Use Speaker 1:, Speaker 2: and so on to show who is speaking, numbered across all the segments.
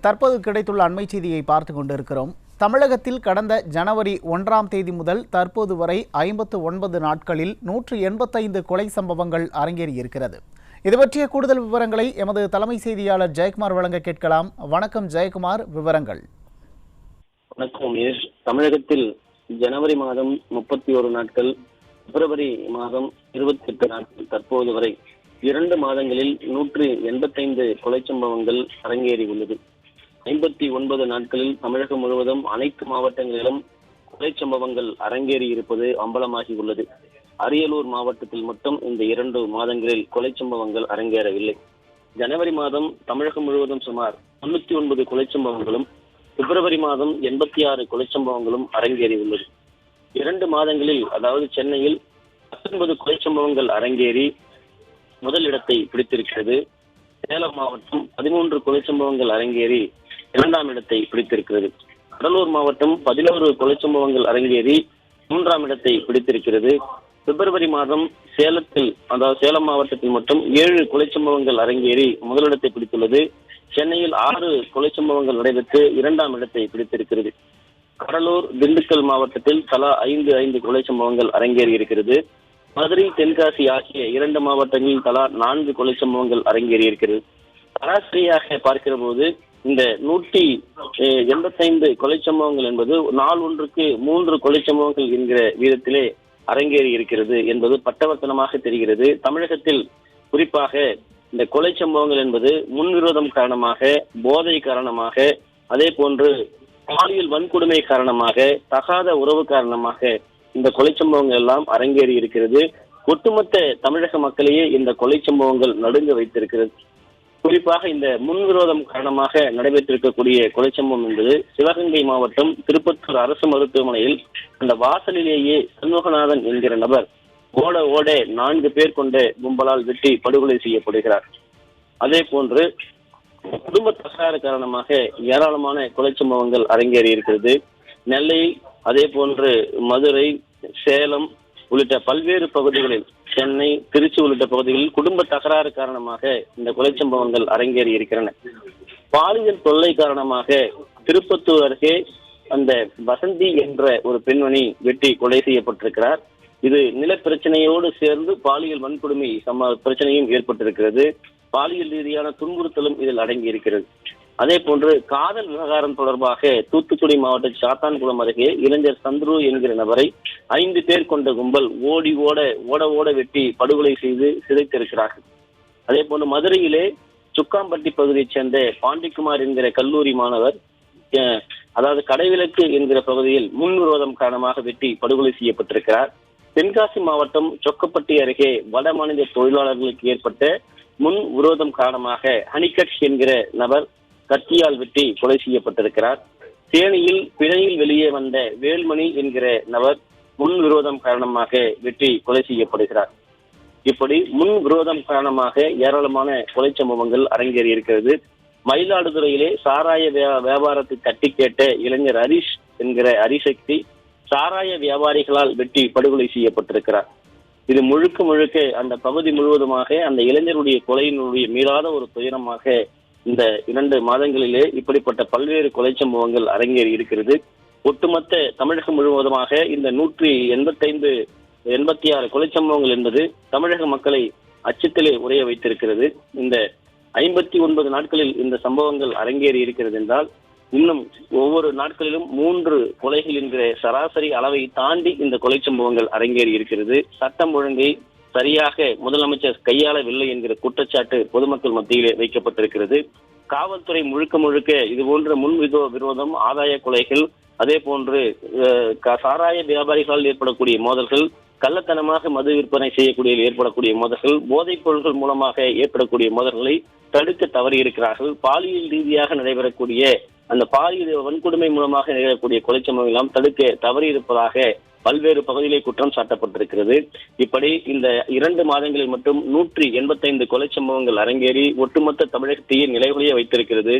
Speaker 1: தற்போது கிடைத்துள்ள அண்மை செய்தியை பார்த்து கொண்டிருக்கிறோம். தமிழகத்தில் கடந்த ஜனவரி 1ஆம் தேதி முதல் தற்போது வரை 59 நாட்களில் 185 கொலை சம்பவங்கள் அரங்கேறியிருக்கிறது. இது பற்றிய கூடுதல் விவரங்களை எமது தலைமை செய்தியாளர் ஜெயக்குமார் வழங்க கேட்கலாம். வணக்கம் ஜெயக்குமார், விவரங்கள்.
Speaker 2: வணக்கம். தமிழகத்தில் ஜனவரி மாதம் 31 நாட்கள், பிப்ரவரி மாதம் 28 நாட்கள், தற்போது வரை 2 மாதங்களில் 185 கொலை சம்பவங்கள் அரங்கேறி உள்ளது. 59 நாட்களில் தமிழகம் முழுவதும் அனைத்து மாவட்டங்களிலும் கொலை சம்பவங்கள் அரங்கேறி இருப்பது அம்பலமாகி உள்ளது. அரியலூர் மாவட்டத்தில் மட்டும் இந்த 2 மாதங்களில் கொலை சம்பவங்கள் அரங்கேறவில்லை. ஜனவரி மாதம் தமிழகம் முழுவதும் சுமார் 99 கொலை சம்பவங்களும், பிப்ரவரி மாதம் 86 கொலை சம்பவங்களும் அரங்கேறி உள்ளது. 2 மாதங்களில், அதாவது சென்னையில் 19 கொலை சம்பவங்கள் அரங்கேறி முதல் இடத்தை பிடித்திருக்கிறது. சேலம் மாவட்டம் 13 கொலை சம்பவங்கள் அரங்கேறி 2ஆம் இடத்தை பிடித்திருக்கிறது. கடலூர் மாவட்டம் 11 கொலை சம்பவங்கள் அரங்கேறி 3ஆம் இடத்தை பிடித்திருக்கிறது. பிப்ரவரி மாதம் சேலம் மாவட்டத்தில் மட்டும் 7 கொலை சம்பவங்கள் அரங்கேறி முதலிடத்தை பிடித்துள்ளது. சென்னையில் 6 கொலை சம்பவங்கள் நடைபெற்று 2ஆம் இடத்தை பிடித்திருக்கிறது. கடலூர், திண்டுக்கல் மாவட்டத்தில் தலா 5 கொலை சம்பவங்கள் அரங்கேறி இருக்கிறது. மதுரை, தென்காசி ஆகிய 2 மாவட்டங்களில் தலா 4 கொலை சம்பவங்கள் அரங்கேறி இருக்கிறது. சராசரியாக பார்க்கிற போது இந்த 185 கொலை சம்பவங்கள் என்பது நாள் ஒன்றுக்கு 3 கொலை சம்பவங்கள் என்கிற வீதத்திலே அரங்கேறி இருக்கிறது என்பது பட்டவர்த்தனமாக தெரிகிறது. தமிழகத்தில் குறிப்பாக இந்த கொலை சம்பவங்கள் என்பது முன்விரோதம் காரணமாக, போதை காரணமாக, அதே போன்று பாலியல் வன்கொடுமை காரணமாக, தகாத உறவு காரணமாக இந்த கொலை சம்பவங்கள் எல்லாம் அரங்கேறி இருக்கிறது. ஒட்டுமொத்த தமிழக மக்களையே இந்த கொலை சம்பவங்கள் நடுங்க வைத்திருக்கிறது. குறிப்பாக இந்த முன்விரோதம் காரணமாக நடைபெற்றிருக்கக்கூடிய கொலை சம்பவம் என்பது சிவகங்கை மாவட்டம் திருப்பத்தூர் அரசு மருத்துவமனையில் அந்த வாசலிலேயே சண்முகநாதன் என்கிற நபர் ஓட 4 பேர் கொண்ட கும்பலால் வெட்டி படுகொலை செய்யப்படுகிறார். அதே போன்று குடும்ப தகராறு காரணமாக ஏராளமான கொலை சம்பவங்கள் அரங்கேறி இருக்கிறது. நெல்லை, அதே போன்று மதுரை, சேலம் உள்ளிட்ட பல்வேறு பகுதிகளில், சென்னை, திருச்சி உள்ளிட்ட பகுதிகளில் குடும்ப தகராறு காரணமாக இந்த கொலை சம்பவங்கள் அரங்கேறி இருக்கிறன. பாலியல் தொல்லை காரணமாக திருப்பத்தூர் அருகே அந்த வசந்தி என்ற ஒரு பெண்மணி வெட்டி கொலை செய்யப்பட்டிருக்கிறார். இது நில பிரச்சனையோடு சேர்ந்து பாலியல் வன்கொடுமை பிரச்சனையும் ஏற்பட்டிருக்கிறது. பாலியல் ரீதியான துன்புறுத்தலும் இதில் அடங்கி இருக்கிறது. அதே போன்று காதல் விவகாரம் தொடர்பாக தூத்துக்குடி மாவட்ட சாத்தான்குளம் அருகே இளைஞர் சந்துரு என்கிற நபரை 5 பேர் கொண்ட கும்பல் ஓட வெட்டி படுகொலை செய்து சிதைத்திருக்கிறார்கள். அதே போன்று மதுரையிலே சுக்காம்பட்டி பகுதியைச் சேர்ந்த பாண்டிக்குமார் என்கிற கல்லூரி மாணவர், அதாவது கடைவிலக்கு என்கிற பகுதியில் முன்விரோதம் காரணமாக வெட்டி படுகொலை செய்யப்பட்டிருக்கிறார். தென்காசி மாவட்டம் சொக்கப்பட்டி அருகே வட மாநில தொழிலாளர்களுக்கு ஏற்பட்ட முன் விரோதம் காரணமாக ஹனிகட் என்கிற நபர் கத்தியால் வெட்டி கொலை செய்யப்பட்டிருக்கிறார். தேனியில் பிணையில் வெளியே வந்த வேல்மணி என்கிற நபர் முன் விரோதம் காரணமாக வெட்டி கொலை செய்யப்படுகிறார். இப்படி முன் விரோதம் காரணமாக ஏராளமான கொலை சம்பவங்கள் அரங்கேறி இருக்கிறது. மயிலாடுதுறையிலே சாராய வியாபாரத்தை தட்டி கேட்ட இளைஞர் ஹரிஷ் என்கிற ஹரிசக்தி சாராய வியாபாரிகளால் வெட்டி படுகொலை செய்யப்பட்டிருக்கிறார். இது முழுக்க அந்த பகுதி முழுவதுமாக அந்த இளைஞருடைய கொலையினுடைய மீளாத ஒரு துயரமாக இந்த 2 மாதங்களிலே இப்படிப்பட்ட பல்வேறு கொலை சம்பவங்கள் அரங்கேறி இருக்கிறது. ஒட்டுமொத்த தமிழகம் முழுவதுமாக இந்த 186 கொலை சம்பவங்கள் என்பது தமிழக மக்களை அச்சத்திலே உறைய வைத்திருக்கிறது. இந்த 59 நாட்களில் இந்த சம்பவங்கள் அரங்கேறி இருக்கிறது என்றால், இன்னும் ஒவ்வொரு நாட்களிலும் 3 கொலைகள் என்கிற சராசரி அளவை தாண்டி இந்த கொலை சம்பவங்கள் அரங்கேறி இருக்கிறது. சட்டம் ஒழுங்கை சரியாக முதலமைச்சர் கையாளவில்லை என்கிற குற்றச்சாட்டு பொதுமக்கள் மத்தியிலே வைக்கப்பட்டிருக்கிறது. காவல்துறை முழுக்க இது போன்ற விரோதம், ஆதாய கொலைகள், அதே போன்று சாராய வியாபாரிகளால் ஏற்படக்கூடிய மோதல்கள், கள்ளத்தனமாக மது விற்பனை செய்யக்கூடிய ஏற்படக்கூடிய மோதல்கள், போதைப் பொருட்கள் மூலமாக ஏற்படக்கூடிய மோதல்களை தடுக்க தவறியிருக்கிறார்கள். பாலியல் ரீதியாக நடைபெறக்கூடிய அந்த பாலியல் வன்கொடுமை மூலமாக நிகழக்கூடிய கொலை சம்பவங்கள் எல்லாம் தடுக்க தவறியிருப்பதாக பல்வேறு பகுதியிலே குற்றம் சாட்டப்பட்டிருக்கிறது. இப்படி இந்த 2 மாதங்களில் மட்டும் 185 கொலை சம்பவங்கள் அரங்கேறி ஒட்டுமொத்த தமிழகத்தையே நிலைகுலைய வைத்திருக்கிறது.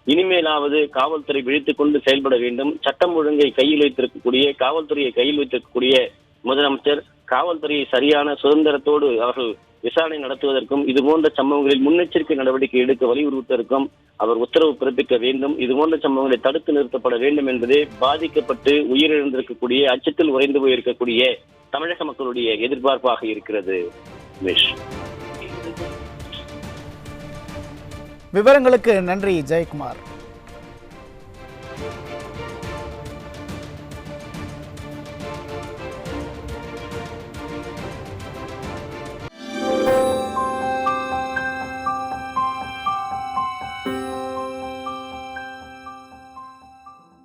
Speaker 2: இனிமேலாவது காவல்துறை விழித்துக் கொண்டு செயல்பட வேண்டும். சட்டம் ஒழுங்கை கையில் வைத்திருக்கக்கூடிய, காவல்துறையை கையில் வைத்திருக்கக்கூடிய முதலமைச்சர் காவல்துறையை சரியான சுதந்திரத்தோடு அவர்கள் விசாரணை நடத்துவதற்கும் இதுபோன்ற சம்பவங்களில் முன்னெச்சரிக்கை நடவடிக்கை எடுக்க வலியுறுத்துவதற்கும் அவர் உத்தரவு பிறப்பிக்க வேண்டும். இதுபோன்ற சம்பவங்களை தடுத்து நிறுத்தப்பட வேண்டும் என்பதே பாதிக்கப்பட்டு உயிரிழந்திருக்கக்கூடிய, அச்சத்தில் உறைந்து போயிருக்கக்கூடிய தமிழக மக்களுடைய எதிர்பார்ப்பாக இருக்கிறது.
Speaker 1: விவரங்களுக்கு நன்றி ஜெயக்குமார்.